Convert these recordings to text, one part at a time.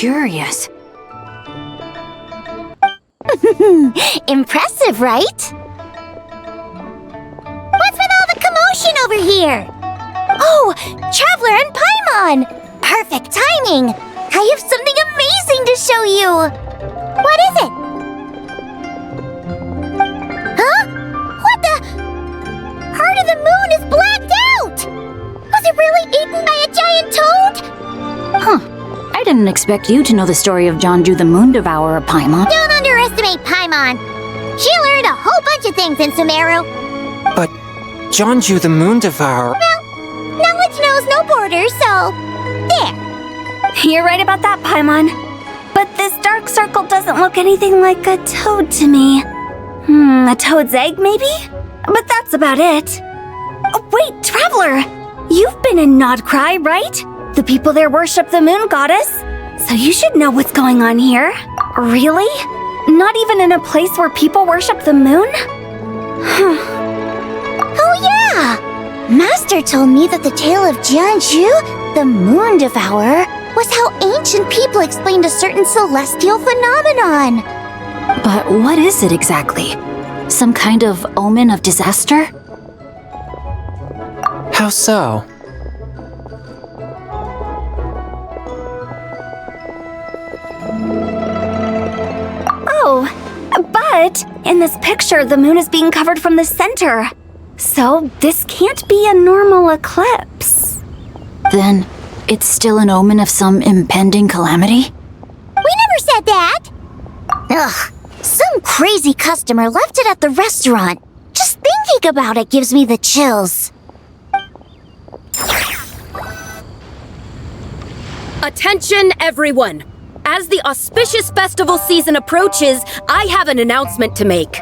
curious. Impressive, right? What's with all the commotion over here? Oh, Traveler and Paimon! Perfect timing! I have something amazing to show you! What is it? Huh? What the? Heart of the Moon is blacked out! Was it really eaten by a giant toad? Huh. I didn't expect you to know the story of Jeonju the Moon Devourer, Paimon. Don't underestimate Paimon. She learned a whole bunch of things in Sumeru. But Jeonju the Moon Devourer... Well, knowledge knows no borders, so... there. You're right about that, Paimon. But this dark circle doesn't look anything like a toad to me. A toad's egg, maybe? But that's about it. Oh, wait, Traveler! You've been in Nodcry, right? The people there worship the moon goddess. So you should know what's going on here. Really? Not even in a place where people worship the moon? Oh yeah! Master told me that the tale of Jeonju, the Moon Devourer, was how ancient people explained a certain celestial phenomenon. But what is it exactly? Some kind of omen of disaster? How so? Oh, but in this picture, the moon is being covered from the center. So this can't be a normal eclipse. Then it's still an omen of some impending calamity? We never said that! Ugh, some crazy customer left it at the restaurant. Just thinking about it gives me the chills. Attention, everyone! As the auspicious festival season approaches, I have an announcement to make.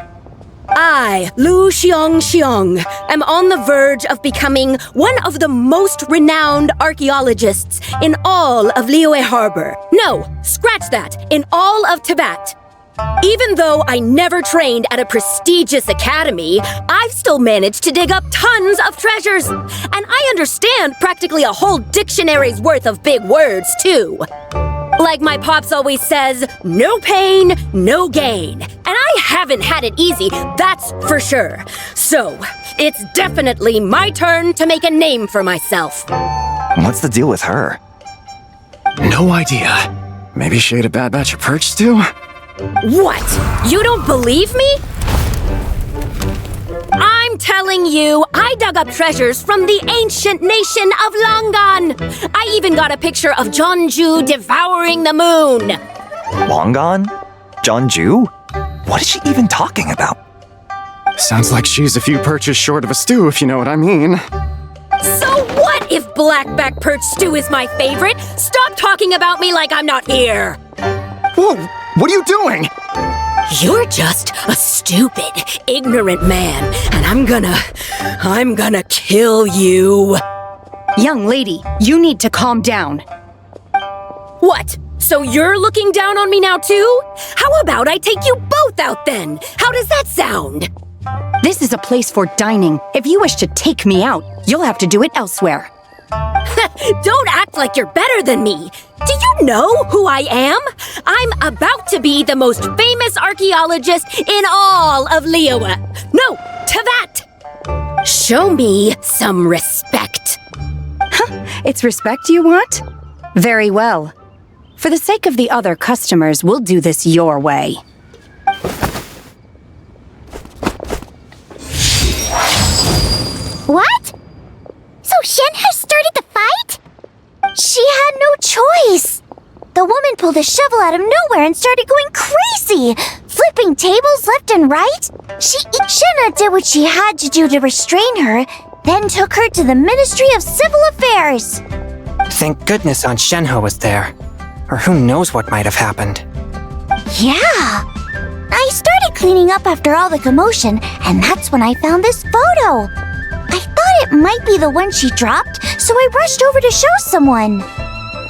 I, Lu Xiong, am on the verge of becoming one of the most renowned archaeologists in all of Liyue Harbor. No, scratch that, in all of Tibet. Even though I never trained at a prestigious academy, I've still managed to dig up tons of treasures. And I understand practically a whole dictionary's worth of big words, too. Like my pops always says, no pain, no gain. And I haven't had it easy, that's for sure. So, it's definitely my turn to make a name for myself. What's the deal with her? No idea. Maybe she ate a bad batch of perch stew? What? You don't believe me? I'm telling you, I dug up treasures from the ancient nation of Longan. I even got a picture of Jeonju devouring the moon. Longan? Jeonju? What is she even talking about? Sounds like she's a few perches short of a stew, if you know what I mean. So what if blackback perch stew is my favorite? Stop talking about me like I'm not here. Whoa, what are you doing? You're just a stupid, ignorant man, and I'm gonna kill you. Young lady, you need to calm down. What? So you're looking down on me now too? How about I take you both out then? How does that sound? This is a place for dining. If you wish to take me out, you'll have to do it elsewhere. Don't act like you're better than me. Do you know who I am? I'm about to be the most famous archaeologist in all of Liyue. No, Tibet. Show me some respect. It's respect you want? Very well. For the sake of the other customers, we'll do this your way. What? So Shen has started the fight? She had no choice. The woman pulled a shovel out of nowhere and started going crazy, flipping tables left and right. Shenna did what she had to do to restrain her, then took her to the Ministry of Civil Affairs. Thank goodness Aunt Shenhe was there. Or who knows what might have happened. Yeah. I started cleaning up after all the commotion, and that's when I found this photo. I thought it might be the one she dropped, so I rushed over to show someone.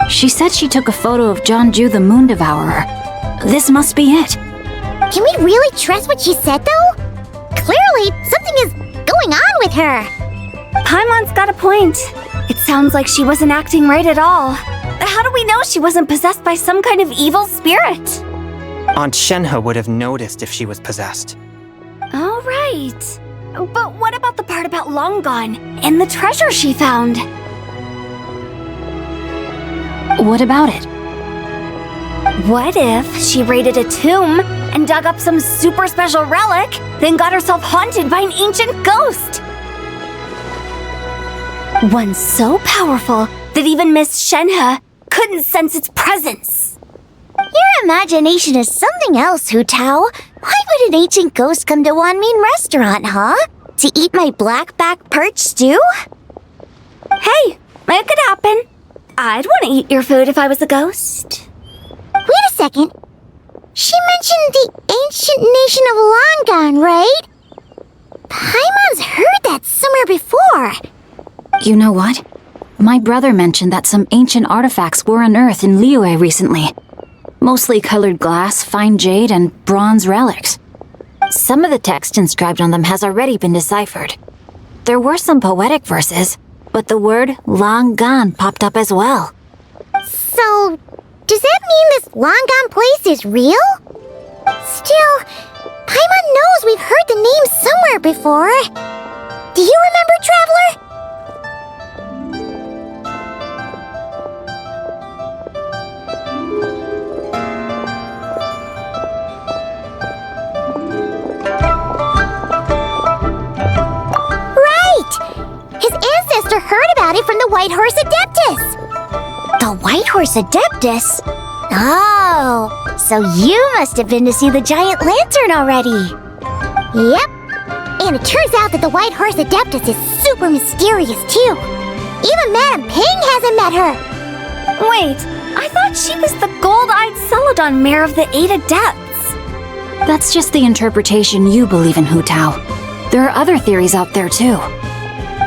She said she took a photo of Jeonju the Moon Devourer. This must be it. Can we really trust what she said, though? Clearly, something is going on with her. Paimon's got a point. It sounds like she wasn't acting right at all. How do we know she wasn't possessed by some kind of evil spirit? Aunt Shenhe would have noticed if she was possessed. All right. But what about the part about Long Gone and the treasure she found? What about it? What if she raided a tomb and dug up some super special relic, then got herself haunted by an ancient ghost? One so powerful that even Miss Shenhe couldn't sense its presence. Your imagination is something else, Hu Tao. Why would an ancient ghost come to Wanmin restaurant, huh? To eat my blackback perch stew? Hey, it could happen. I'd want to eat your food if I was a ghost. Wait a second. She mentioned the ancient nation of Longon, right? Paimon's heard that somewhere before. You know what? My brother mentioned that some ancient artifacts were unearthed in Liyue recently. Mostly colored glass, fine jade, and bronze relics. Some of the text inscribed on them has already been deciphered. There were some poetic verses, but the word long gone popped up as well. So, does that mean this Longon place is real? Still, Paimon knows we've heard the name somewhere before. Do you remember, Traveler? Heard about it from the White Horse Adeptus. The White Horse Adeptus? Oh, so you must have been to see the giant lantern already. Yep. And it turns out that the White Horse Adeptus is super mysterious too. Even Madame Ping hasn't met her. Wait, I thought she was the gold-eyed Celadon mare of the 8 Adepts. That's just the interpretation you believe in, Hu Tao. There are other theories out there too.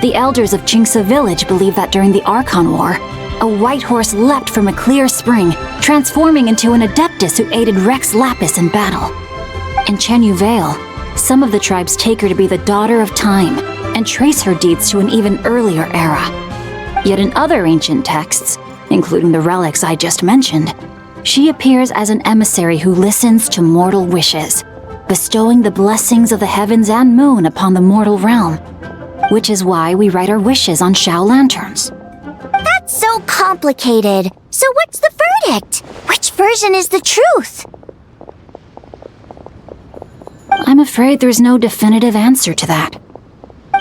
The elders of Qingce village believe that during the Archon War, a white horse leapt from a clear spring, transforming into an Adeptus who aided Rex Lapis in battle. In Chenyu Vale, some of the tribes take her to be the daughter of time and trace her deeds to an even earlier era. Yet in other ancient texts, including the relics I just mentioned, she appears as an emissary who listens to mortal wishes, bestowing the blessings of the heavens and moon upon the mortal realm. Which is why we write our wishes on Shao lanterns. That's so complicated. So what's the verdict? Which version is the truth? I'm afraid there's no definitive answer to that.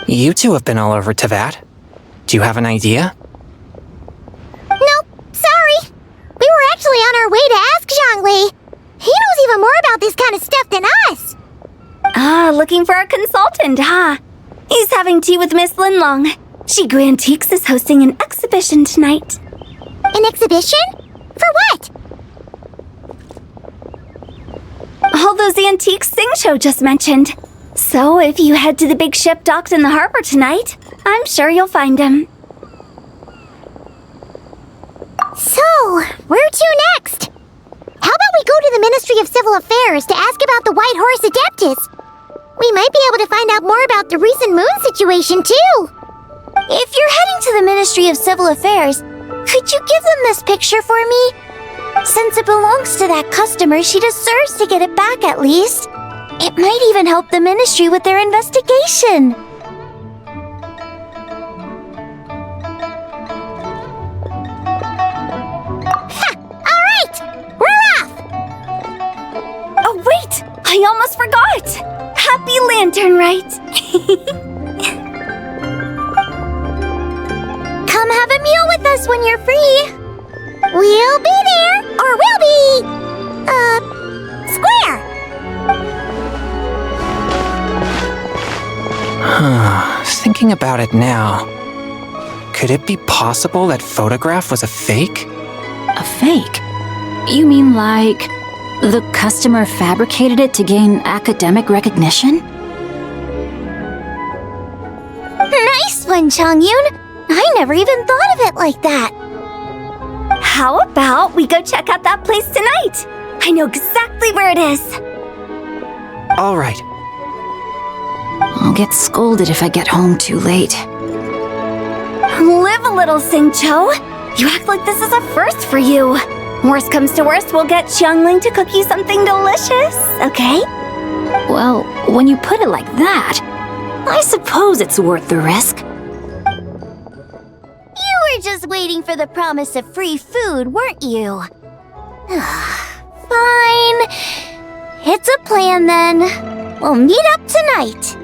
You two have been all over Teyvat. Do you have an idea? Nope, sorry. We were actually on our way to ask Zhongli. He knows even more about this kind of stuff than us. Ah, looking for a consultant, huh? He's having tea with Miss Linlong. Shigu Antiques is hosting an exhibition tonight. An exhibition? For what? All those antiques Sing-Cho just mentioned. So if you head to the big ship docked in the harbor tonight, I'm sure you'll find him. So, where to next? How about we go to the Ministry of Civil Affairs to ask about the White Horse Adeptus? We might be able to find out more about the recent moon situation, too. If you're heading to the Ministry of Civil Affairs, could you give them this picture for me? Since it belongs to that customer, she deserves to get it back at least. It might even help the Ministry with their investigation. Ha! All right! We're off! Oh, wait! I almost forgot! Happy Lantern Rite! Come have a meal with us when you're free. We'll be there, or we'll be, square. Thinking about it now, could it be possible that photograph was a fake? A fake? You mean like the customer fabricated it to gain academic recognition? Nice one, Changyun. I never even thought of it like that. How about we go check out that place tonight? I know exactly where it is. All right. I'll get scolded if I get home too late. Live a little, Sing-Cho. You act like this is a first for you. Worst comes to worst, we'll get Xiangling to cook you something delicious, okay? Well, when you put it like that, I suppose it's worth the risk. You were just waiting for the promise of free food, weren't you? Fine. It's a plan then. We'll meet up tonight.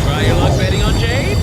Try your luck betting on Jade?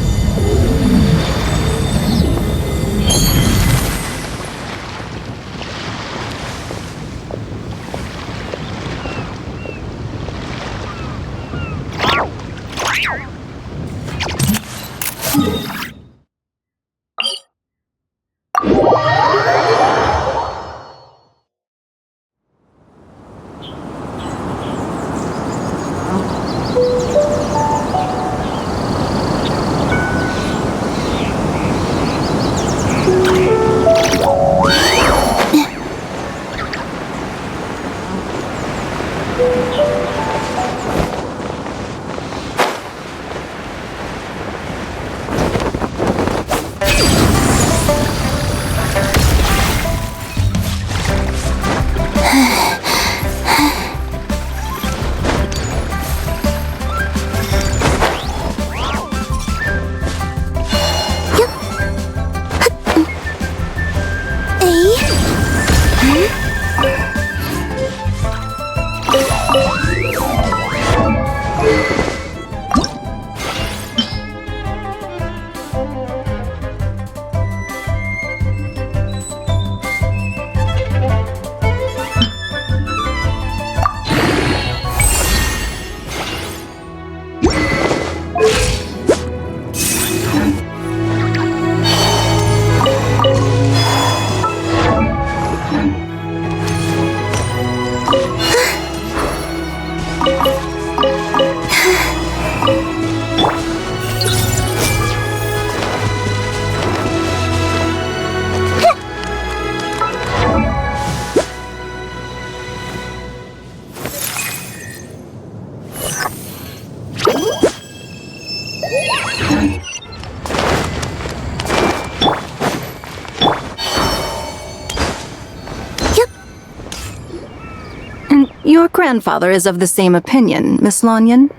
Your grandfather is of the same opinion, Miss Lanyan.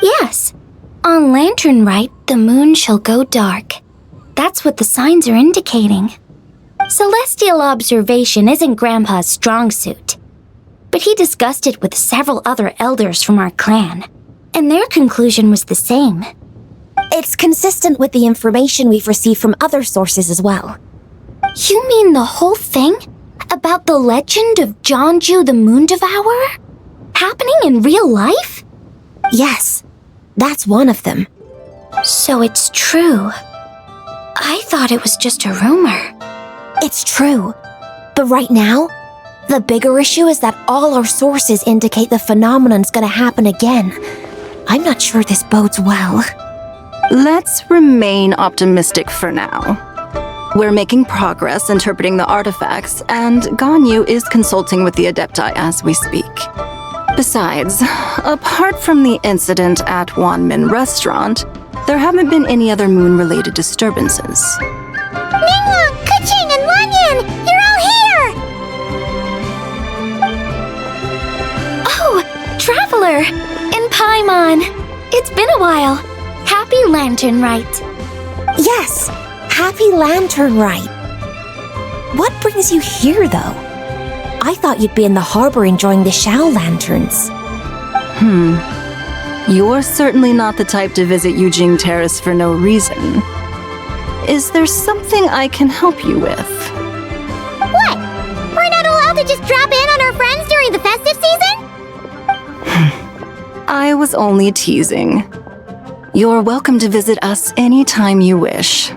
Yes. On Lantern Rite, the moon shall go dark. That's what the signs are indicating. Celestial observation isn't Grandpa's strong suit. But he discussed it with several other elders from our clan, and their conclusion was the same. It's consistent with the information we've received from other sources as well. You mean the whole thing? About the legend of Jeonju the Moon Devourer? Happening in real life? Yes, that's one of them. So it's true. I thought it was just a rumor. It's true. But right now, the bigger issue is that all our sources indicate the phenomenon's gonna happen again. I'm not sure this bodes well. Let's remain optimistic for now. We're making progress interpreting the artifacts, and Ganyu is consulting with the Adepti as we speak. Besides, apart from the incident at Wanmin Restaurant, there haven't been any other moon-related disturbances. Ningguang, Kuching, and Lanyan! You're all here! Oh, Traveler! And Paimon! It's been a while. Happy Lantern Rite. Yes! Happy Lantern Rite. What brings you here, though? I thought you'd be in the harbor enjoying the Shao lanterns. You're certainly not the type to visit Yujing Terrace for no reason. Is there something I can help you with? What? We're not allowed to just drop in on our friends during the festive season? I was only teasing. You're welcome to visit us anytime you wish.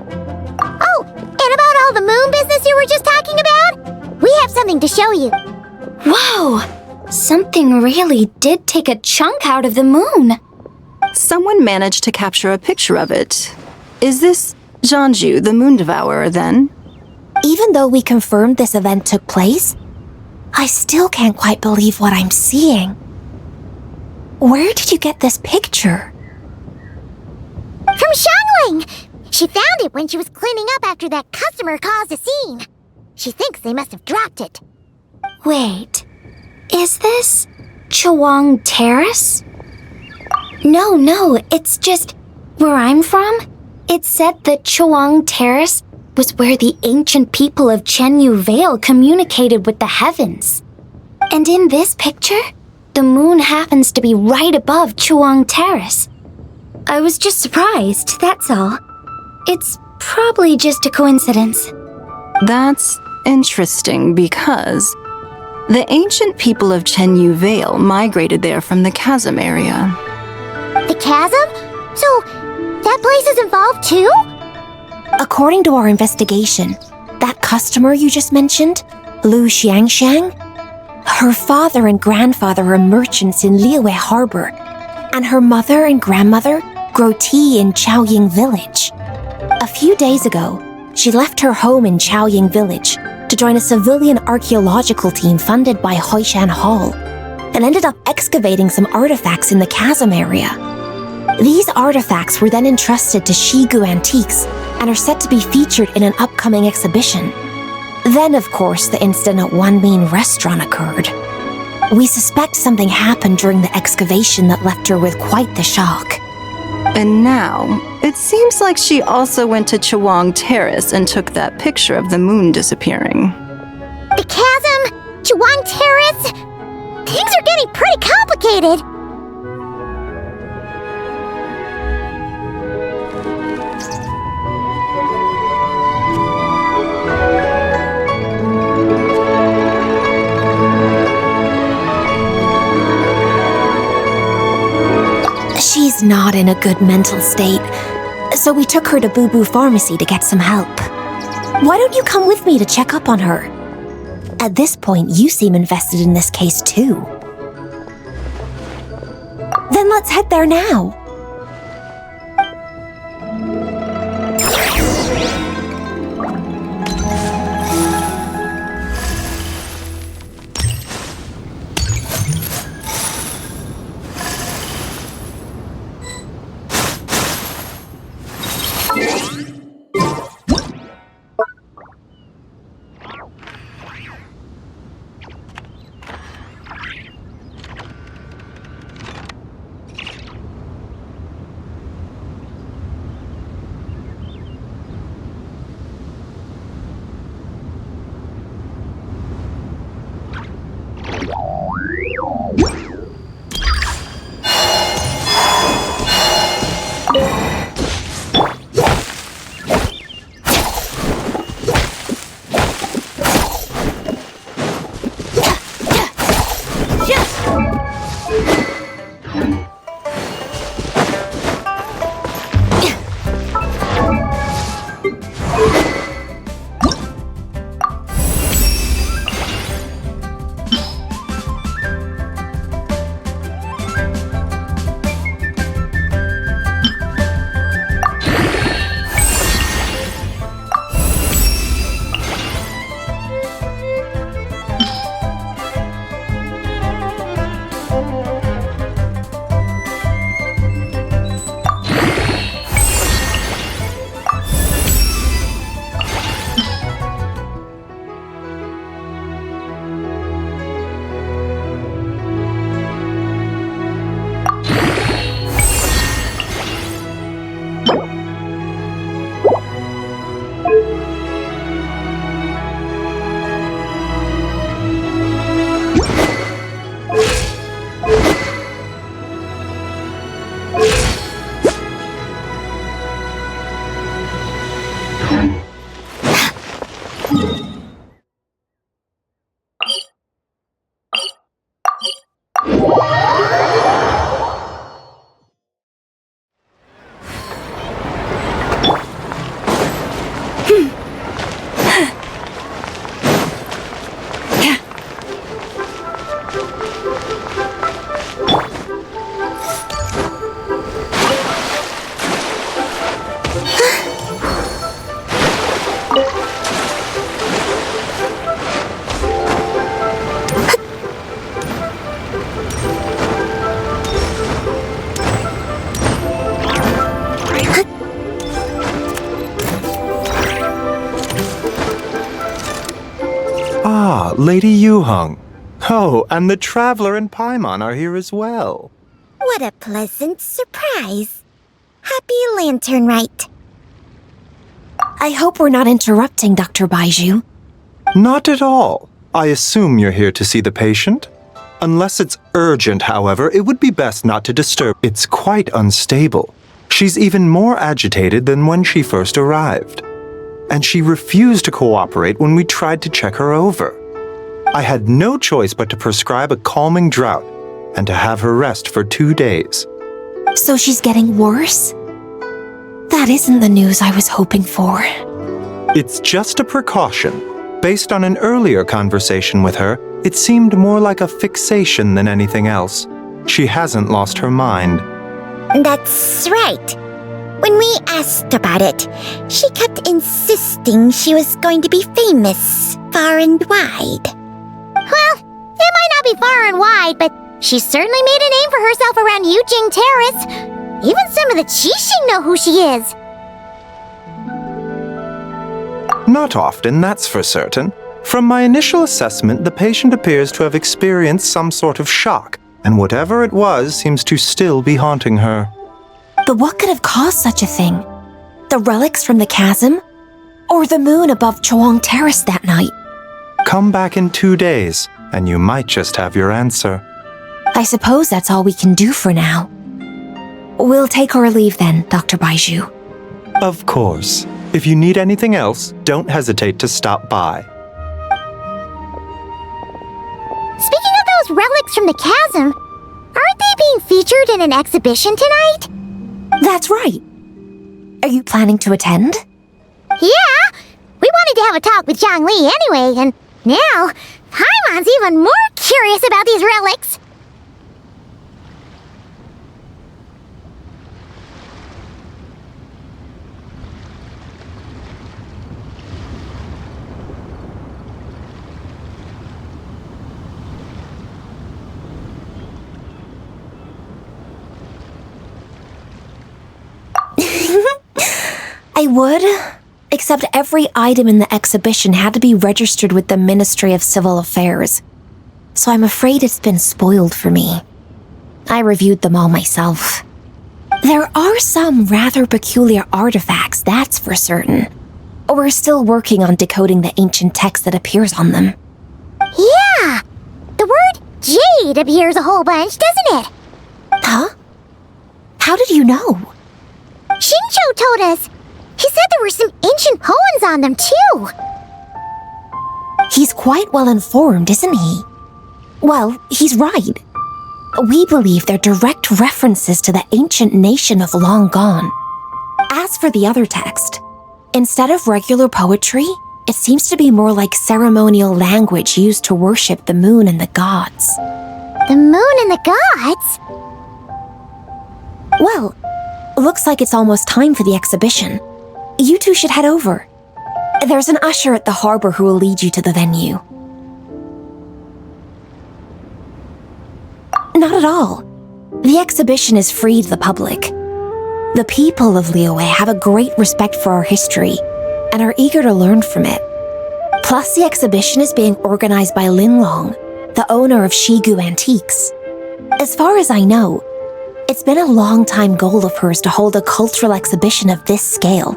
Oh, and about all the moon business you were just talking about? We have something to show you. Whoa! Something really did take a chunk out of the moon. Someone managed to capture a picture of it. Is this Jeonju, the Moon Devourer, then? Even though we confirmed this event took place, I still can't quite believe what I'm seeing. Where did you get this picture? From Xiangling! She found it when she was cleaning up after that customer caused a scene. She thinks they must have dropped it. Wait, is this Chawang Terrace? No, it's just where I'm from. It said that Chawang Terrace was where the ancient people of Chenyu Vale communicated with the heavens. And in this picture, the moon happens to be right above Chawang Terrace. I was just surprised, that's all. It's probably just a coincidence. That's interesting because the ancient people of Chenyu Vale migrated there from the chasm area. The chasm? So, that place is involved too? According to our investigation, that customer you just mentioned, Lu Xiangxiang, her father and grandfather are merchants in Liyue Harbor, and her mother and grandmother grow tea in Chaoying Village. A few days ago, she left her home in Chaoying Village to join a civilian archaeological team funded by Hoishan Hall, and ended up excavating some artifacts in the chasm area. These artifacts were then entrusted to Shigu Antiques and are set to be featured in an upcoming exhibition. Then, of course, the incident at Wanmin Restaurant occurred. We suspect something happened during the excavation that left her with quite the shock. And now, it seems like she also went to Chawang Terrace and took that picture of the moon disappearing. The chasm? Chawang Terrace? Things are getting pretty complicated. She's not in a good mental state, so we took her to Boo Boo Pharmacy to get some help. Why don't you come with me to check up on her? At this point, you seem invested in this case too. Then let's head there now. Lady Yuheng. Oh, and the Traveler and Paimon are here as well. What a pleasant surprise. Happy Lantern Rite. I hope we're not interrupting, Dr. Baiju. Not at all. I assume you're here to see the patient? Unless it's urgent, however, it would be best not to disturb. It's quite unstable. She's even more agitated than when she first arrived. And she refused to cooperate when we tried to check her over. I had no choice but to prescribe a calming draught and to have her rest for 2 days. So she's getting worse? That isn't the news I was hoping for. It's just a precaution. Based on an earlier conversation with her, it seemed more like a fixation than anything else. She hasn't lost her mind. That's right. When we asked about it, she kept insisting she was going to be famous far and wide. Well, it might not be far and wide, but she certainly made a name for herself around Yujing Terrace. Even some of the Qixing know who she is. Not often, that's for certain. From my initial assessment, the patient appears to have experienced some sort of shock, and whatever it was seems to still be haunting her. But what could have caused such a thing? The relics from the chasm? Or the moon above Chuang Terrace that night? Come back in 2 days, and you might just have your answer. I suppose that's all we can do for now. We'll take our leave then, Dr. Baiju. Of course. If you need anything else, don't hesitate to stop by. Speaking of those relics from the chasm, aren't they being featured in an exhibition tonight? That's right. Are you planning to attend? Yeah! We wanted to have a talk with Zhang Li anyway, and now Paimon's even more curious about these relics. I would, except every item in the exhibition had to be registered with the Ministry of Civil Affairs. So I'm afraid it's been spoiled for me. I reviewed them all myself. There are some rather peculiar artifacts, that's for certain. We're still working on decoding the ancient text that appears on them. Yeah! The word jade appears a whole bunch, doesn't it? Huh? How did you know? Shincho told us. He said there were some ancient poems on them, too. He's quite well informed, isn't he? Well, he's right. We believe they're direct references to the ancient nation of long gone. As for the other text, instead of regular poetry, it seems to be more like ceremonial language used to worship the moon and the gods. The moon and the gods? Well, looks like it's almost time for the exhibition. You two should head over. There's an usher at the harbor who will lead you to the venue. Not at all. The exhibition is free to the public. The people of Liyue have a great respect for our history and are eager to learn from it. Plus, the exhibition is being organized by Linlong, the owner of Shigu Antiques. As far as I know, it's been a long-time goal of hers to hold a cultural exhibition of this scale,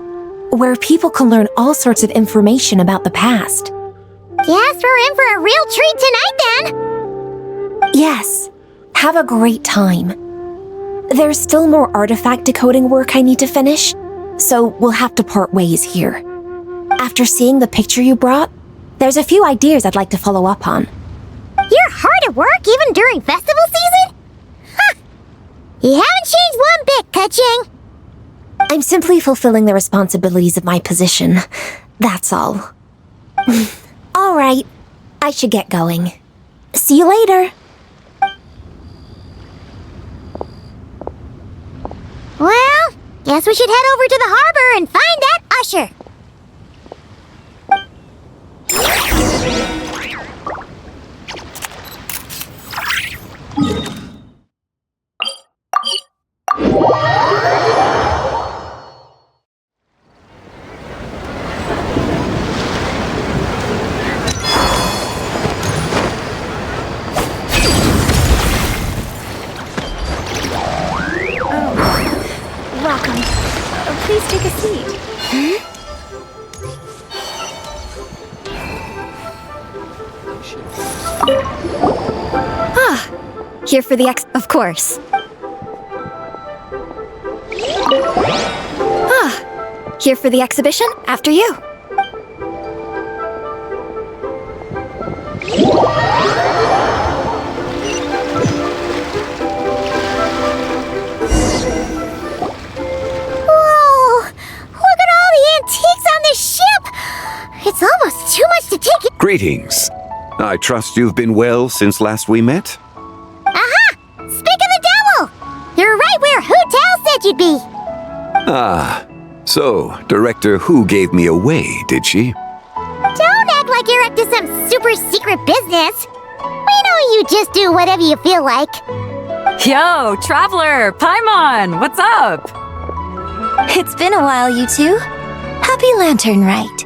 where people can learn all sorts of information about the past. Guess we're in for a real treat tonight, then! Yes, have a great time. There's still more artifact decoding work I need to finish, so we'll have to part ways here. After seeing the picture you brought, there's a few ideas I'd like to follow up on. You're hard at work even during festival season? Huh! You haven't changed one bit, Kaching. I'm simply fulfilling the responsibilities of my position. That's all. All right, I should get going. See you later. Well, guess we should head over to the harbor and find that usher. Please take a seat. Here for the Of course. Here for the exhibition? After you. It's almost too much to take it. Greetings. I trust you've been well since last we met? Aha! Speak of the devil! You're right where Hu Tao said you'd be. Ah, so Director Hu gave me away, did she? Don't act like you're up to some super secret business. We know you just do whatever you feel like. Yo, Traveler! Paimon! What's up? It's been a while, you two. Happy Lantern Rite.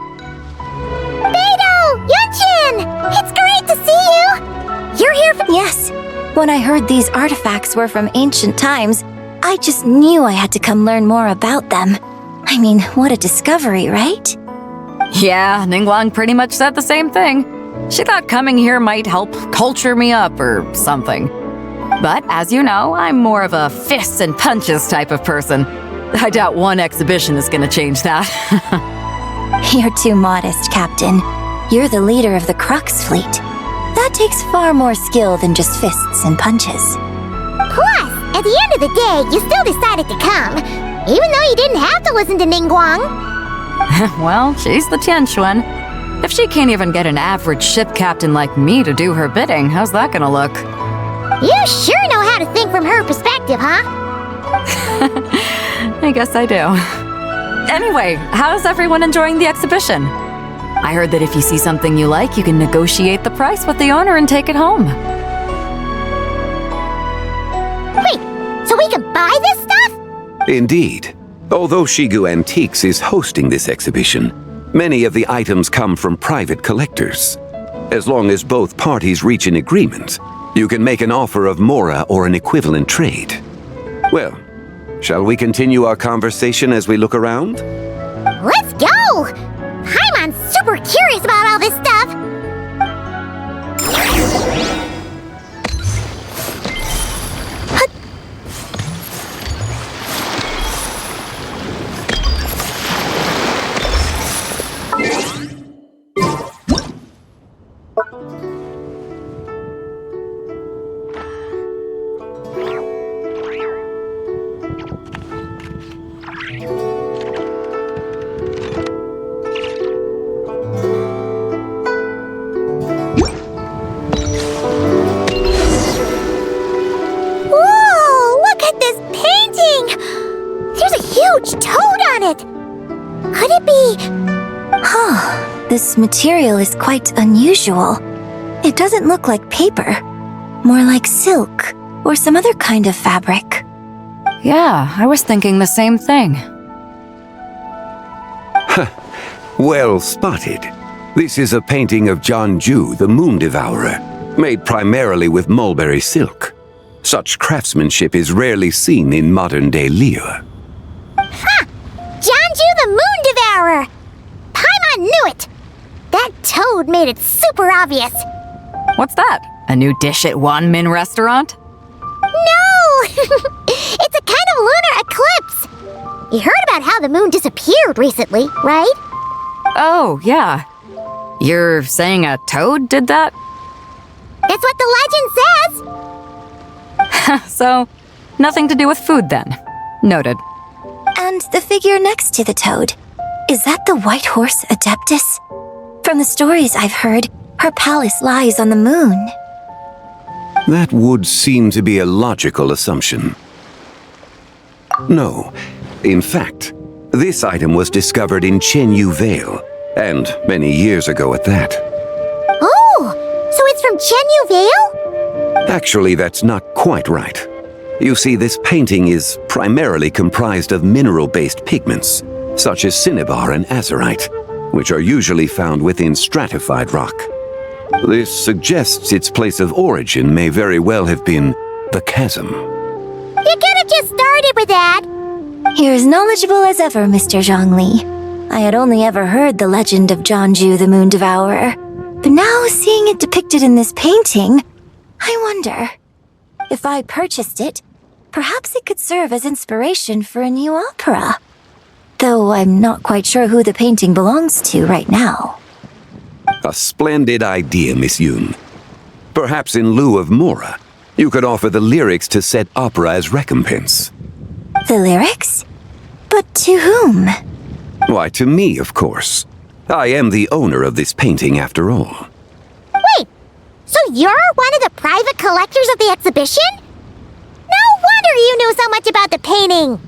Beidou! Yunchin! It's great to see you! You're here for— Yes. When I heard these artifacts were from ancient times, I just knew I had to come learn more about them. I mean, what a discovery, right? Yeah, Ningguang pretty much said the same thing. She thought coming here might help culture me up or something. But as you know, I'm more of a fists and punches type of person. I doubt one exhibition is gonna change that. You're too modest, Captain. You're the leader of the Crux fleet. That takes far more skill than just fists and punches. Plus, at the end of the day, you still decided to come, even though you didn't have to listen to Ningguang. Well, she's the Tianquan. If she can't even get an average ship captain like me to do her bidding, how's that gonna look? You sure know how to think from her perspective, huh? I guess I do. Anyway, how's everyone enjoying the exhibition? I heard that if you see something you like, you can negotiate the price with the owner and take it home. Wait, so we can buy this stuff? Indeed. Although Shigu Antiques is hosting this exhibition, many of the items come from private collectors. As long as both parties reach an agreement, you can make an offer of mora or an equivalent trade. Well, shall we continue our conversation as we look around? Let's go! Paimon's super curious about all this stuff! Could it be? This material is quite unusual. It doesn't look like paper. More like silk or some other kind of fabric. Yeah, I was thinking the same thing. Well spotted. This is a painting of Jianju, the Moon Devourer, made primarily with mulberry silk. Such craftsmanship is rarely seen in modern-day Liyue. Ha! Jianju the Moon Devourer! Paimon knew it! That toad made it super obvious. What's that? A new dish at Wanmin restaurant? No! It's a kind of lunar eclipse! You heard about how the moon disappeared recently, right? Oh, yeah. You're saying a toad did that? That's what the legend says! So, nothing to do with food then. Noted. And the figure next to the toad, is that the white horse Adeptus? From the stories I've heard, her palace lies on the moon. That would seem to be a logical assumption. No. In fact, this item was discovered in Chenyu Vale, and many years ago at that. Oh, so it's from Chenyu Vale? Actually, that's not quite right. You see, this painting is primarily comprised of mineral-based pigments, such as cinnabar and azurite, which are usually found within stratified rock. This suggests its place of origin may very well have been the chasm. You could have just started with that. You're as knowledgeable as ever, Mr. Zhongli. I had only ever heard the legend of Zhongju the Moon Devourer, but now seeing it depicted in this painting, I wonder, if I purchased it, perhaps it could serve as inspiration for a new opera. Though I'm not quite sure who the painting belongs to right now. A splendid idea, Miss Yoon. Perhaps in lieu of Mora, you could offer the lyrics to said opera as recompense. The lyrics? But to whom? Why, to me, of course. I am the owner of this painting, after all. Wait, so you're one of the private collectors of the exhibition? No wonder you knew so much about the painting!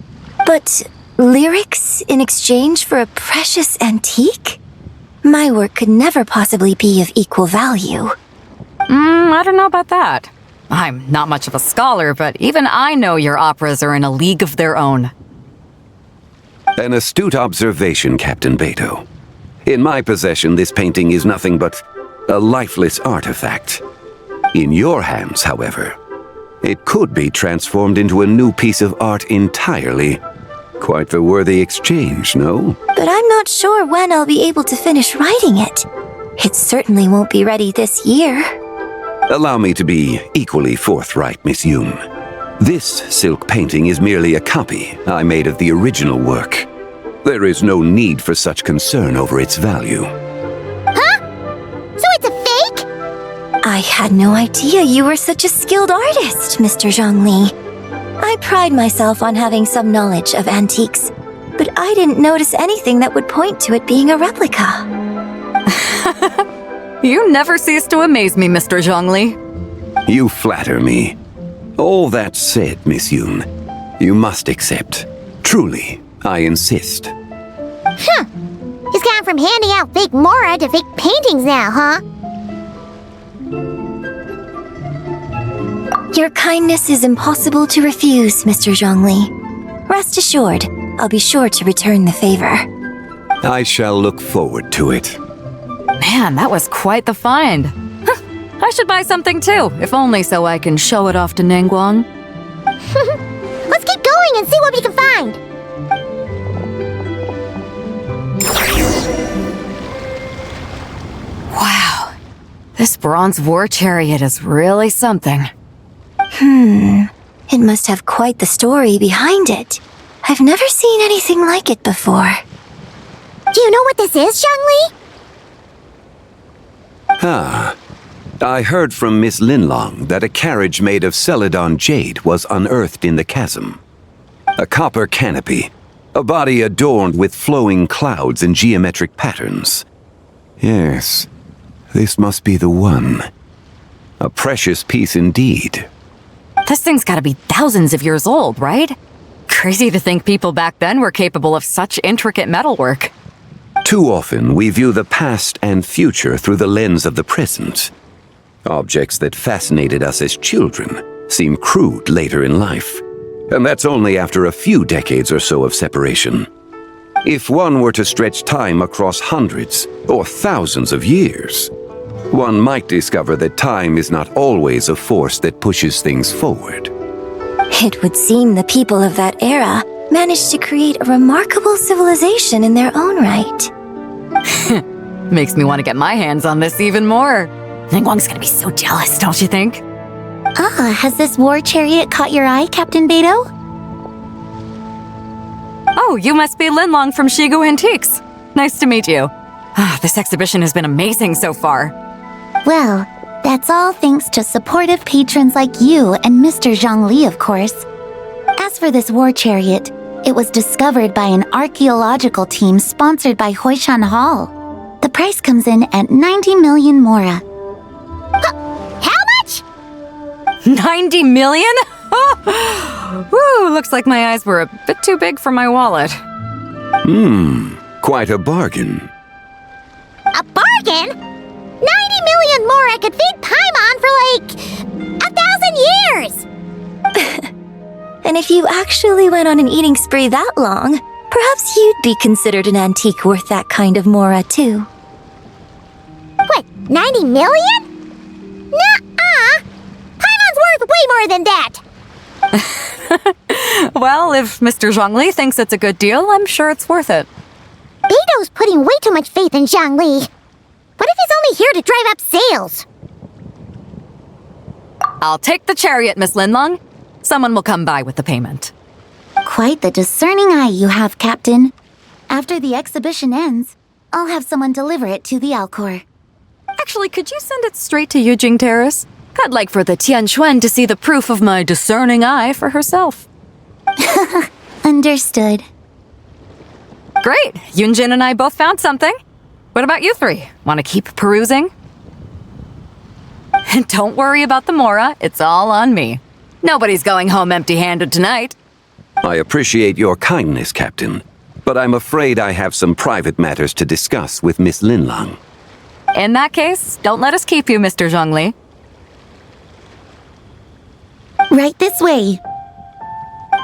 But lyrics in exchange for a precious antique? My work could never possibly be of equal value. I don't know about that. I'm not much of a scholar, but even I know your operas are in a league of their own. An astute observation, Captain Beto. In my possession, this painting is nothing but a lifeless artifact. In your hands, however, it could be transformed into a new piece of art entirely. Quite the worthy exchange, no? But I'm not sure when I'll be able to finish writing it. It certainly won't be ready this year. Allow me to be equally forthright, Miss Yoon. This silk painting is merely a copy I made of the original work. There is no need for such concern over its value. Huh? So it's a fake? I had no idea you were such a skilled artist, Mr. Zhongli. I pride myself on having some knowledge of antiques, but I didn't notice anything that would point to it being a replica. You never cease to amaze me, Mr. Zhongli. You flatter me. All that said, Miss Yoon, you must accept. Truly, I insist. Huh. He's gone from handing out fake Mora to fake paintings now, huh? Your kindness is impossible to refuse, Mr. Zhongli. Rest assured, I'll be sure to return the favor. I shall look forward to it. Man, that was quite the find. I should buy something too, if only so I can show it off to Ningguang. Let's keep going and see what we can find. Wow, this bronze war chariot is really something. It must have quite the story behind it. I've never seen anything like it before. Do you know what this is, Zhongli? Ah, I heard from Miss Linlong that a carriage made of Celadon jade was unearthed in the chasm. A copper canopy, a body adorned with flowing clouds and geometric patterns. Yes, this must be the one. A precious piece indeed. This thing's gotta be thousands of years old, right? Crazy to think people back then were capable of such intricate metalwork. Too often, we view the past and future through the lens of the present. Objects that fascinated us as children seem crude later in life. And that's only after a few decades or so of separation. If one were to stretch time across hundreds or thousands of years, one might discover that time is not always a force that pushes things forward. It would seem the people of that era managed to create a remarkable civilization in their own right. Makes me want to get my hands on this even more. Ningguang's gonna be so jealous, don't you think? Has this war chariot caught your eye, Captain Beto? Oh, you must be Linlong from Shigu Antiques. Nice to meet you. This exhibition has been amazing so far. Well, that's all thanks to supportive patrons like you and Mr. Zhongli, of course. As for this war chariot, it was discovered by an archaeological team sponsored by Hoishan Hall. The price comes in at 90 million Mora. How much? 90 million? Woo, looks like my eyes were a bit too big for my wallet. Quite a bargain. A bargain? 90 million Mora could feed Paimon for like 1,000 years! And if you actually went on an eating spree that long, perhaps you'd be considered an antique worth that kind of Mora, too. What, 90 million? Nuh-uh! Paimon's worth way more than that! Well, if Mr. Zhongli thinks it's a good deal, I'm sure it's worth it. Beto's putting way too much faith in Zhongli. What if he's only here to drive up sales? I'll take the chariot, Miss Linlong. Someone will come by with the payment. Quite the discerning eye you have, Captain. After the exhibition ends, I'll have someone deliver it to the Alcor. Actually, could you send it straight to Yujing Terrace? I'd like for the Tianquan to see the proof of my discerning eye for herself. Understood. Great! Yunjin and I both found something. What about you three? Want to keep perusing? And don't worry about the Mora, it's all on me. Nobody's going home empty-handed tonight. I appreciate your kindness, Captain, but I'm afraid I have some private matters to discuss with Miss Linlong. In that case, don't let us keep you, Mr. Zhongli. Right this way.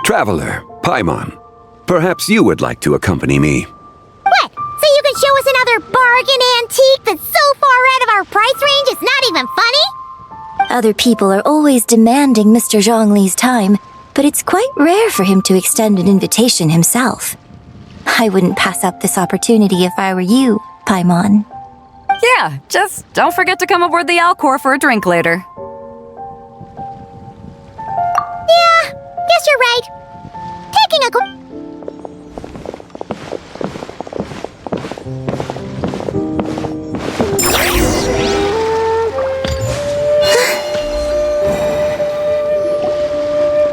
Traveler, Paimon, perhaps you would like to accompany me. What? So you can show us another bargain antique that's so far out of our price range it's not even funny? Other people are always demanding Mr. Zhongli's time, but it's quite rare for him to extend an invitation himself. I wouldn't pass up this opportunity if I were you, Paimon. Yeah, just don't forget to come aboard the Alcor for a drink later. Yeah, guess you're right. Taking a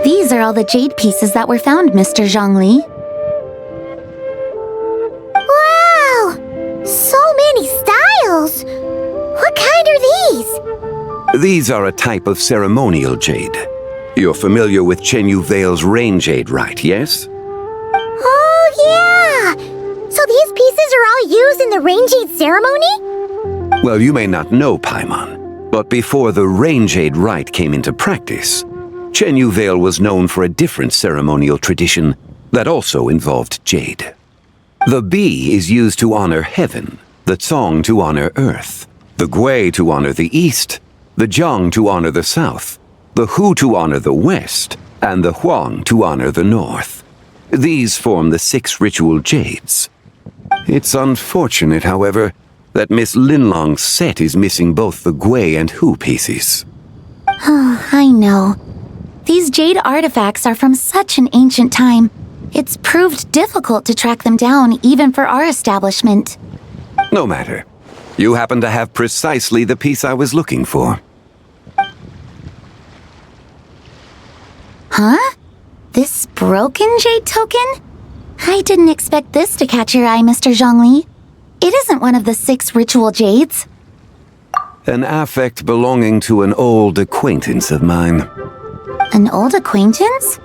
These are all the jade pieces that were found, Mr. Zhongli. Wow! So many styles! What kind are these? These are a type of ceremonial jade. You're familiar with Chen Yu Vale's rain jade, right, yes? Oh, yeah! So these pieces are all used in the rain jade ceremony? Well, you may not know, Paimon, but before the rain jade rite came into practice, Chen Yu Vale was known for a different ceremonial tradition that also involved jade. The bee is used to honor heaven, the Tsong to honor earth, the Gui to honor the east, the Jiang to honor the south, the Hu to honor the west, and the Huang to honor the north. These form the 6 ritual jades. It's unfortunate, however, that Miss Linlong's set is missing both the Gui and Hu pieces. Oh, I know. These jade artifacts are from such an ancient time. It's proved difficult to track them down, even for our establishment. No matter. You happen to have precisely the piece I was looking for. Huh? This broken jade token? I didn't expect this to catch your eye, Mr. Zhongli. It isn't one of the 6 ritual jades. An affect belonging to an old acquaintance of mine. An old acquaintance?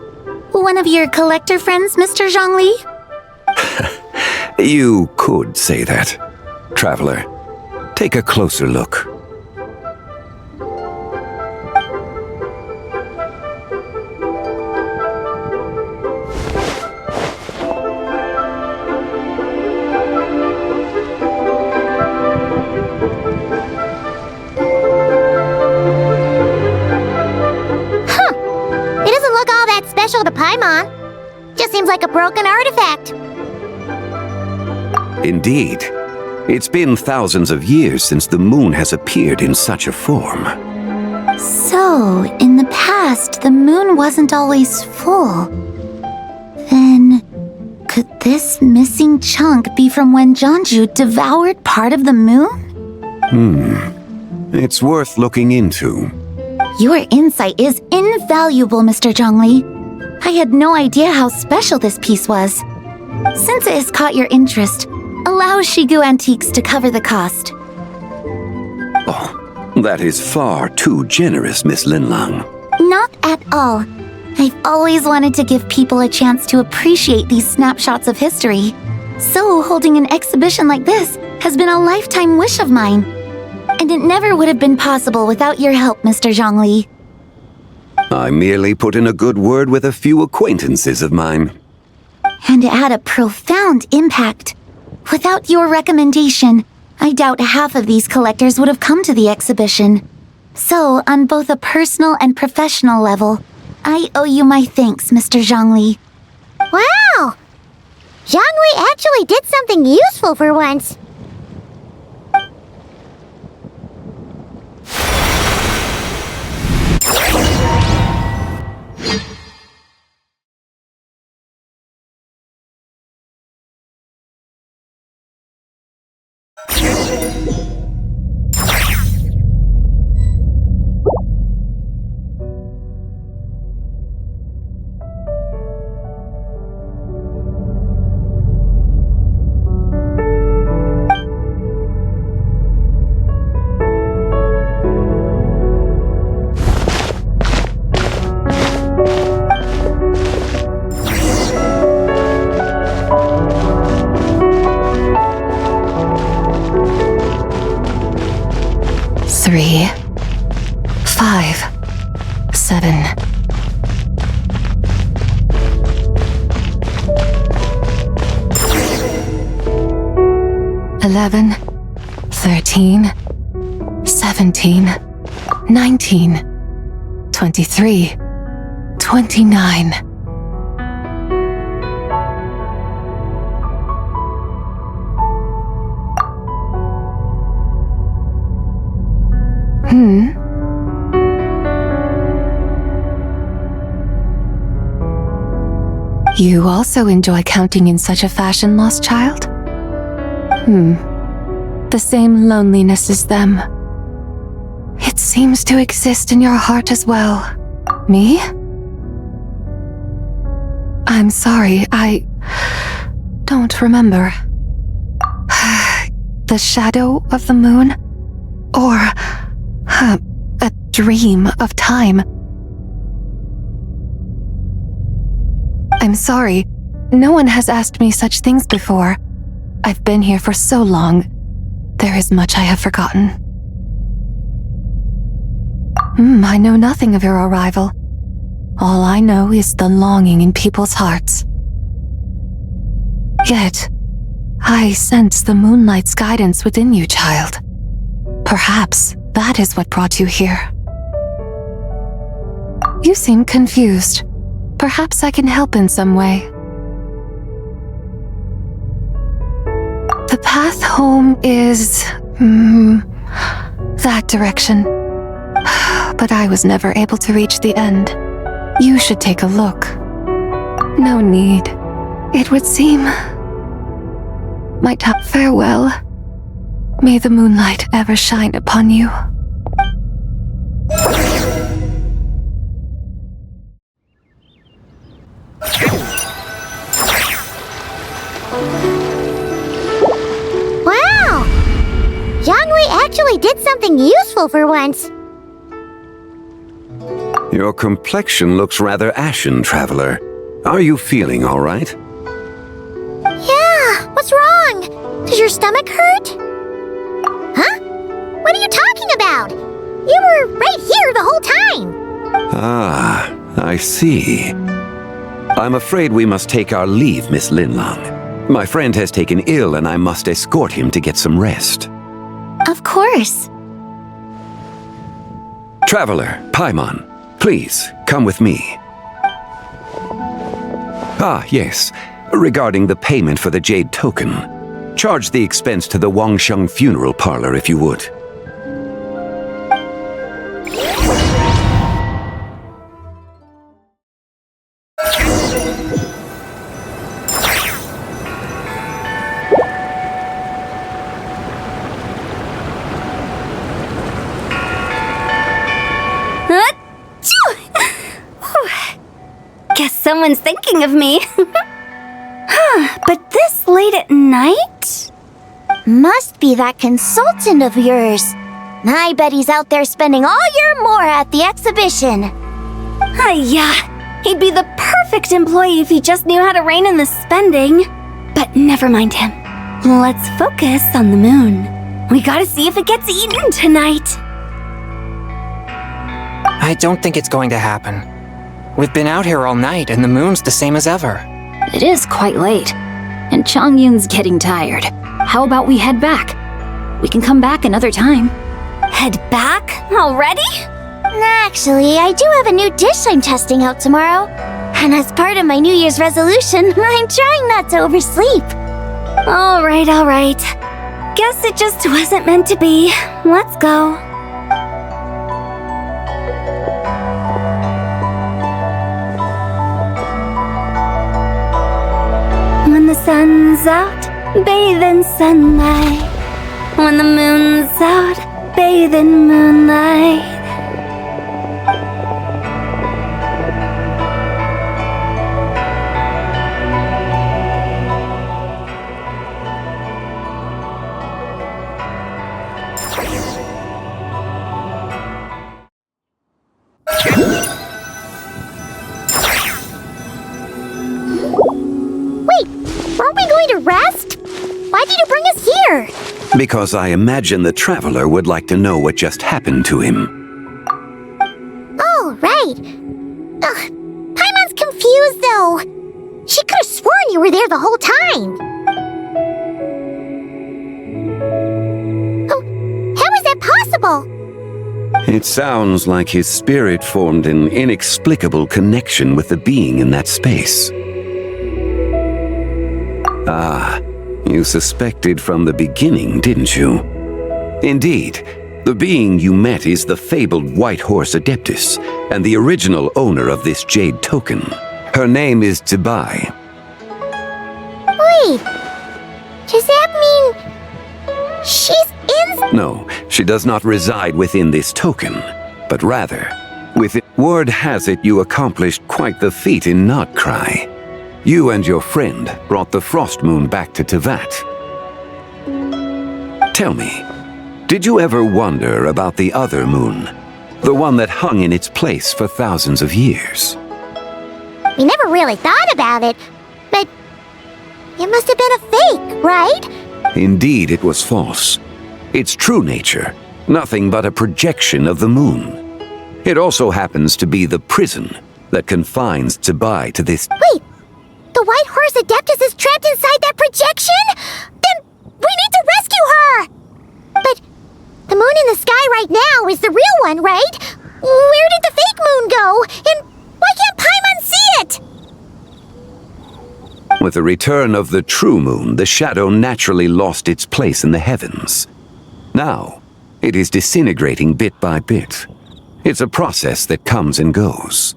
One of your collector friends, Mr. Zhongli? You could say that. Traveler, take a closer look. To Paimon. Just seems like a broken artifact. Indeed. It's been thousands of years since the moon has appeared in such a form. So, in the past, the moon wasn't always full. Then, could this missing chunk be from when Jianzhu devoured part of the moon? It's worth looking into. Your insight is invaluable, Mr. Zhongli. I had no idea how special this piece was. Since it has caught your interest, allow Shigu Antiques to cover the cost. Oh, that is far too generous, Miss Linlong. Not at all. I've always wanted to give people a chance to appreciate these snapshots of history. So holding an exhibition like this has been a lifetime wish of mine. And it never would have been possible without your help, Mr. Zhongli. I merely put in a good word with a few acquaintances of mine. And it had a profound impact. Without your recommendation, I doubt half of these collectors would have come to the exhibition. So, on both a personal and professional level, I owe you my thanks, Mr. Zhongli. Wow! Zhongli actually did something useful for once. Three, 5, 7. $11, 13, 17, 19, 23, 29. You also enjoy counting in such a fashion, lost child? The same loneliness as them. It seems to exist in your heart as well. Me? I'm sorry, I don't remember. The shadow of the moon? Or a dream of time? I'm sorry. No one has asked me such things before. I've been here for so long. There is much I have forgotten. I know nothing of your arrival. All I know is the longing in people's hearts. Yet, I sense the moonlight's guidance within you, child. Perhaps that is what brought you here. You seem confused. Perhaps I can help in some way. The path home is... that direction. But I was never able to reach the end. You should take a look. No need. It would seem... my top farewell. May the moonlight ever shine upon you. Wow! Zhongli actually did something useful for once. Your complexion looks rather ashen, traveler. Are you feeling all right? Yeah, what's wrong? Does your stomach hurt? Huh? What are you talking about? You were right here the whole time. Ah, I see. I'm afraid we must take our leave, Miss Linlang. My friend has taken ill and I must escort him to get some rest. Of course. Traveler, Paimon, please, come with me. Ah, yes. Regarding the payment for the jade token. Charge the expense to the Wangsheng funeral parlor if you would. Guess someone's thinking of me. But this late at night? Must be that consultant of yours. I bet he's out there spending all year more at the exhibition. Yeah, he'd be the perfect employee if he just knew how to rein in the spending. But never mind him. Let's focus on the moon. We gotta see if it gets eaten tonight. I don't think it's going to happen. We've been out here all night and the moon's the same as ever. It is quite late, and Chongyun's getting tired. How about we head back? We can come back another time. Head back? Already? Actually, I do have a new dish I'm testing out tomorrow. And as part of my New Year's resolution, I'm trying not to oversleep. All right. Guess it just wasn't meant to be. Let's go. When the sun's out, bathe in sunlight. When the moon's out, bathe in moonlight. Weren't we going to rest? Why did you bring us here? Because I imagine the traveler would like to know what just happened to him. Oh, right. Ugh, Paimon's confused, though. She could have sworn you were there the whole time. Oh, how is that possible? It sounds like his spirit formed an inexplicable connection with the being in that space. Ah, you suspected from the beginning, didn't you? Indeed, the being you met is the fabled White Horse Adeptus, and the original owner of this jade token. Her name is Tbai. Wait, does that mean she's in? No, she does not reside within this token, but rather, within. Word has it you accomplished quite the feat in Notcry. You and your friend brought the Frost Moon back to Tevat. Tell me, did you ever wonder about the other moon? The one that hung in its place for thousands of years? We never really thought about it, but it must have been a fake, right? Indeed, it was false. Its true nature, nothing but a projection of the moon. It also happens to be the prison that confines Tbai to this. Wait! The White Horse Adeptus is trapped inside that projection? Then we need to rescue her! But the moon in the sky right now is the real one, right? Where did the fake moon go? And why can't Paimon see it? With the return of the true moon, the shadow naturally lost its place in the heavens. Now, it is disintegrating bit by bit. It's a process that comes and goes.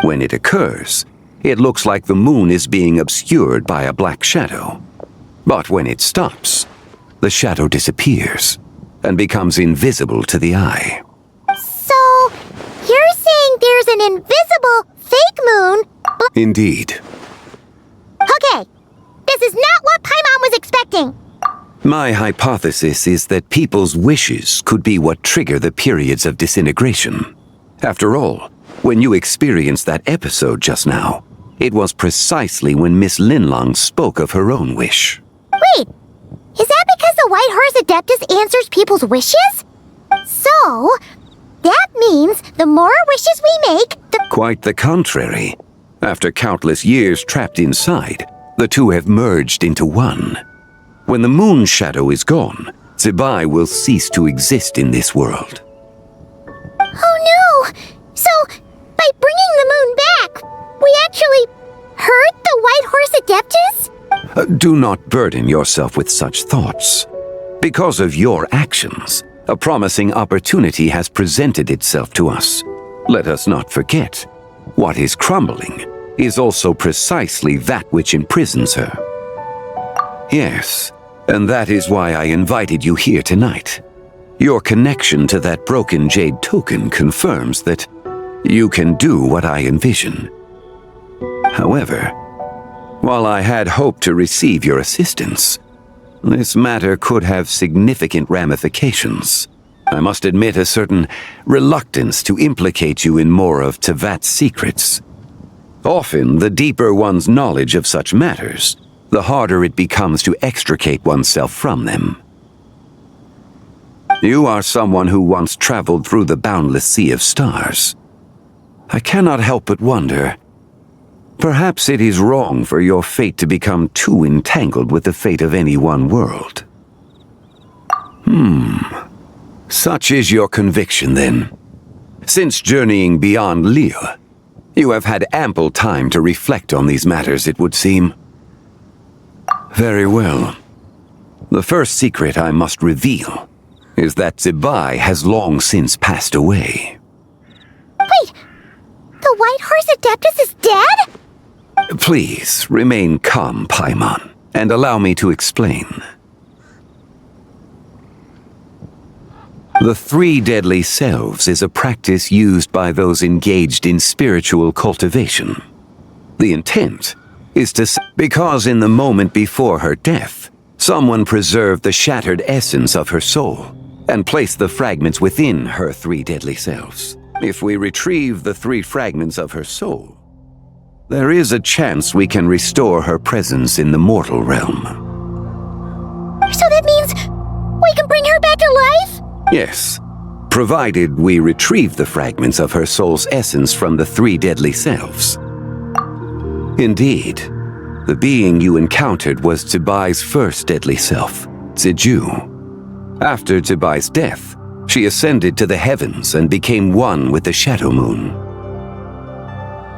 When it occurs, it looks like the moon is being obscured by a black shadow. But when it stops, the shadow disappears and becomes invisible to the eye. So, you're saying there's an invisible fake moon? Indeed. Okay, this is not what Paimon was expecting. My hypothesis is that people's wishes could be what trigger the periods of disintegration. After all, when you experienced that episode just now, it was precisely when Miss Linlong spoke of her own wish. Wait, is that because the White Horse Adeptus answers people's wishes? So, that means the more wishes we make, the— Quite the contrary. After countless years trapped inside, the two have merged into one. When the moon shadow is gone, Tbai will cease to exist in this world. Oh no! So, by bringing the moon back, we actually hurt the White Horse Adeptus? Do not burden yourself with such thoughts. Because of your actions, a promising opportunity has presented itself to us. Let us not forget, what is crumbling is also precisely that which imprisons her. Yes, and that is why I invited you here tonight. Your connection to that broken jade token confirms that you can do what I envision. However, while I had hoped to receive your assistance, this matter could have significant ramifications. I must admit a certain reluctance to implicate you in more of Tevat's secrets. Often, the deeper one's knowledge of such matters, the harder it becomes to extricate oneself from them. You are someone who once traveled through the boundless sea of stars. I cannot help but wonder, perhaps it is wrong for your fate to become too entangled with the fate of any one world. Such is your conviction, then. Since journeying beyond Liyue, you have had ample time to reflect on these matters, it would seem. Very well. The first secret I must reveal is that Zibai has long since passed away. Wait! The White Horse Adeptus is dead? Please, remain calm, Paimon, and allow me to explain. The three deadly selves is a practice used by those engaged in spiritual cultivation. The intent is to because in the moment before her death, someone preserved the shattered essence of her soul and placed the fragments within her three deadly selves. If we retrieve the three fragments of her soul, there is a chance we can restore her presence in the mortal realm. So that means we can bring her back to life? Yes, provided we retrieve the fragments of her soul's essence from the three deadly selves. Indeed, the being you encountered was Zibai's first deadly self, Ziju. After Zibai's death, she ascended to the heavens and became one with the Shadow Moon.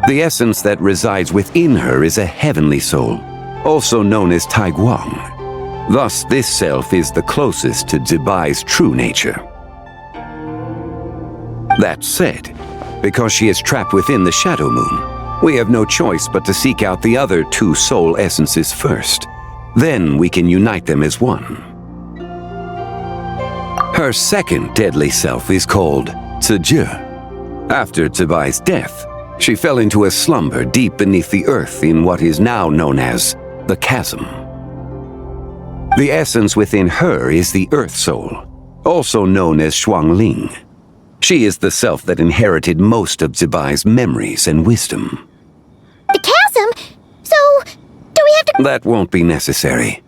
The essence that resides within her is a heavenly soul, also known as Taiguang. Thus, this self is the closest to Zibai's true nature. That said, because she is trapped within the Shadow Moon, we have no choice but to seek out the other two soul essences first. Then we can unite them as one. Her second deadly self is called Ziju. After Zibai's death, she fell into a slumber deep beneath the earth in what is now known as the Chasm. The essence within her is the Earth Soul, also known as Shuangling. She is the self that inherited most of Zibai's memories and wisdom. The chasm? So, do we have to— That won't be necessary.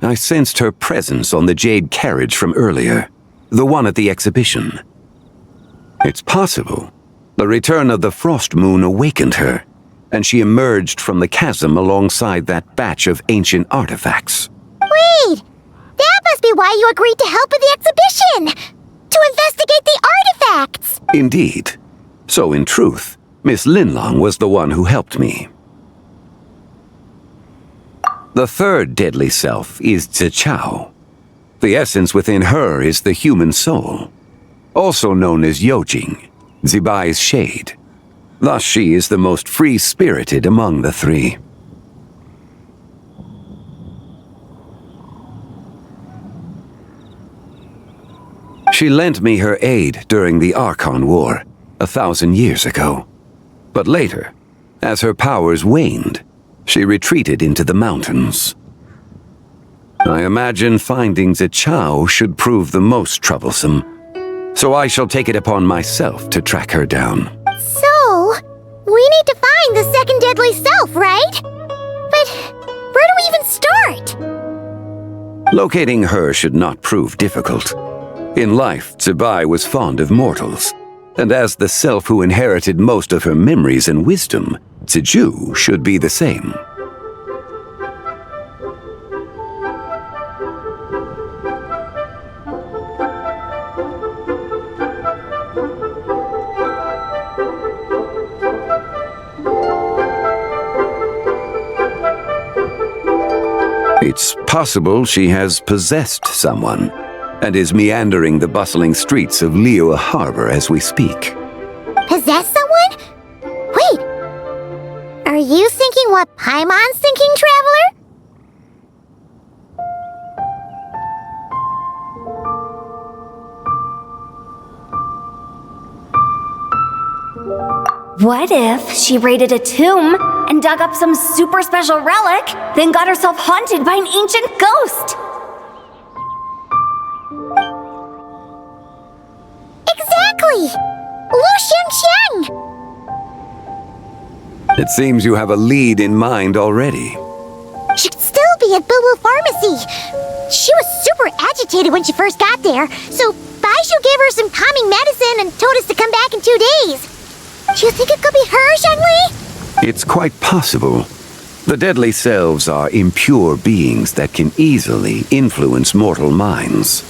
I sensed her presence on the jade carriage from earlier, the one at the exhibition. It's possible the return of the Frost Moon awakened her, and she emerged from the chasm alongside that batch of ancient artifacts. Wait! That must be why you agreed to help with the exhibition! To investigate the artifacts! Indeed. So in truth, Miss Linlong was the one who helped me. The third deadly self is Zichao. The essence within her is the human soul, also known as Yojing, Zibai's shade. Thus she is the most free-spirited among the three. She lent me her aid during the Archon War, 1,000 years ago. But later, as her powers waned, she retreated into the mountains. I imagine finding Zichao should prove the most troublesome, so I shall take it upon myself to track her down. So, we need to find the second deadly self, right? But where do we even start? Locating her should not prove difficult. In life, Zibai was fond of mortals, and as the self who inherited most of her memories and wisdom, Ziju should be the same. It's possible she has possessed someone, and is meandering the bustling streets of Liyue Harbor as we speak. Possess someone? Wait! Are you thinking what Paimon's thinking, Traveler? What if she raided a tomb and dug up some super special relic, then got herself haunted by an ancient ghost? Exactly! Lu Xiangxiang! It seems you have a lead in mind already. She'd still be at Boo Boo Pharmacy. She was super agitated when she first got there, so Baishu gave her some calming medicine and told us to come back in 2 days. Do you think it could be her, Zhengli? It's quite possible. The deadly selves are impure beings that can easily influence mortal minds.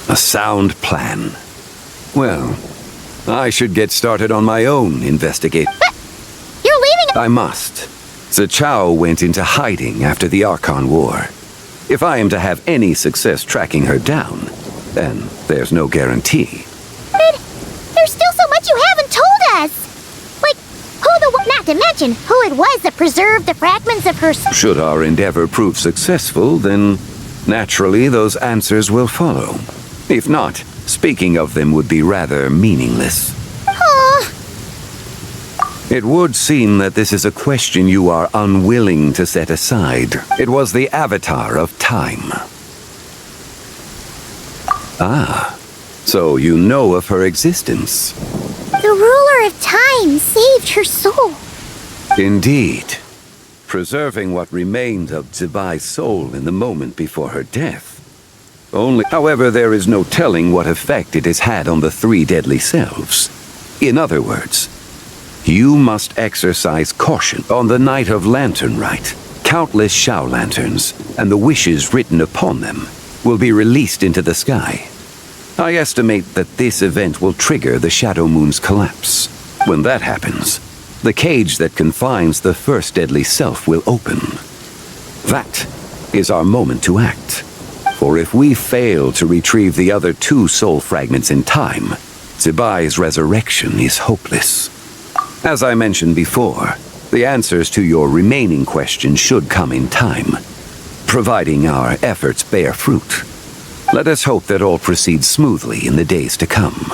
A sound plan. Well, I should get started on my own investigation. But you're leaving. I must. Zhao went into hiding after the Archon War. If I am to have any success tracking her down, then there's no guarantee. But there's still so much you haven't told us. Like, not to mention who it was that preserved the fragments of her. Should our endeavor prove successful, then naturally those answers will follow. If not, speaking of them would be rather meaningless. It would seem that this is a question you are unwilling to set aside. It was the Avatar of Time. Ah, so you know of her existence. The ruler of time saved her soul. Indeed. Preserving what remained of Zibai's soul in the moment before her death. However, there is no telling what effect it has had on the three deadly selves. In other words, you must exercise caution. On the night of Lantern Rite, countless Shao lanterns and the wishes written upon them will be released into the sky. I estimate that this event will trigger the Shadow Moon's collapse. When that happens, the cage that confines the first deadly self will open. That is our moment to act. For if we fail to retrieve the other two soul fragments in time, Zibai's resurrection is hopeless. As I mentioned before, the answers to your remaining questions should come in time, providing our efforts bear fruit. Let us hope that all proceeds smoothly in the days to come.